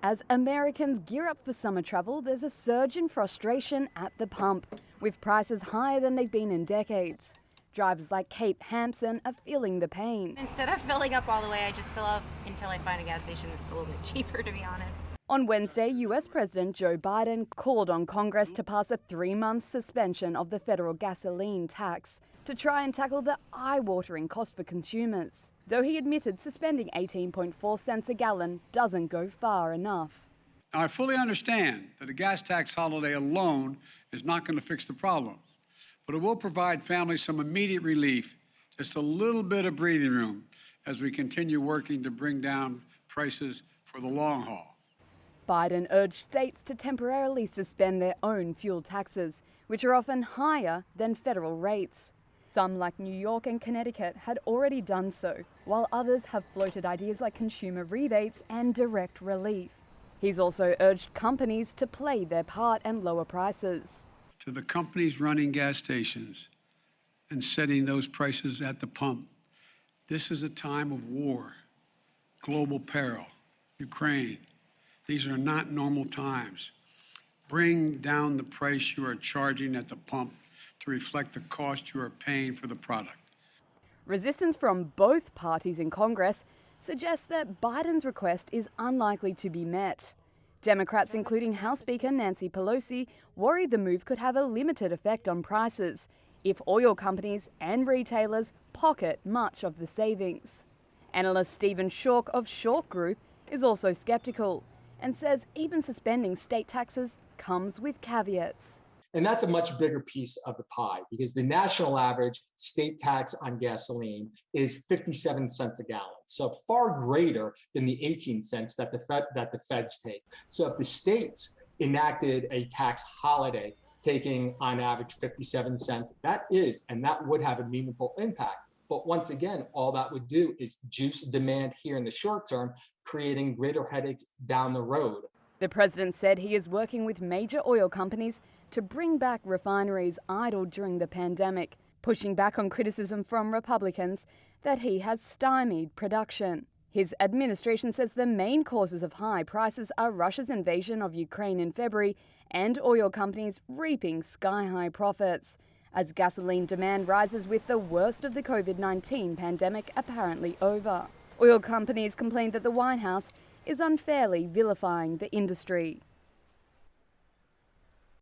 As Americans gear up for summer travel, there's a surge in frustration at the pump, with prices higher than they've been in decades. Drivers like Kate Hampson are feeling the pain. Instead of filling up all the way, I just fill up until I find a gas station that's a little bit cheaper, to be honest. On Wednesday, US President Joe Biden called on Congress to pass a 3-month suspension of the federal gasoline tax to try and tackle the eye-watering cost for consumers. Though he admitted suspending 18.4 cents a gallon doesn't go far enough. Now, I fully understand that a gas tax holiday alone is not going to fix the problem, but it will provide families some immediate relief, just a little bit of breathing room as we continue working to bring down prices for the long haul. Biden urged states to temporarily suspend their own fuel taxes, which are often higher than federal rates. Some, like New York and Connecticut, had already done so, while others have floated ideas like consumer rebates and direct relief. He's also urged companies to play their part and lower prices. To the companies running gas stations and setting those prices at the pump, this is a time of war, global peril, Ukraine. These are not normal times. Bring down the price you are charging at the pump to reflect the cost you are paying for the product. Resistance from both parties in Congress suggests that Biden's request is unlikely to be met. Democrats, including House Speaker Nancy Pelosi, worry the move could have a limited effect on prices if oil companies and retailers pocket much of the savings. Analyst Stephen Schork of Schork Group is also skeptical and says even suspending state taxes comes with caveats. And that's a much bigger piece of the pie because the national average state tax on gasoline is 57 cents a gallon. So far greater than the 18 cents that the feds take. So if the states enacted a tax holiday taking on average 57 cents, that would have a meaningful impact. But once again, all that would do is juice demand here in the short term, creating greater headaches down the road. The president said he is working with major oil companies to bring back refineries idled during the pandemic, pushing back on criticism from Republicans that he has stymied production. His administration says the main causes of high prices are Russia's invasion of Ukraine in February and oil companies reaping sky-high profits, as gasoline demand rises with the worst of the COVID-19 pandemic apparently over. Oil companies complained that the White House is unfairly vilifying the industry.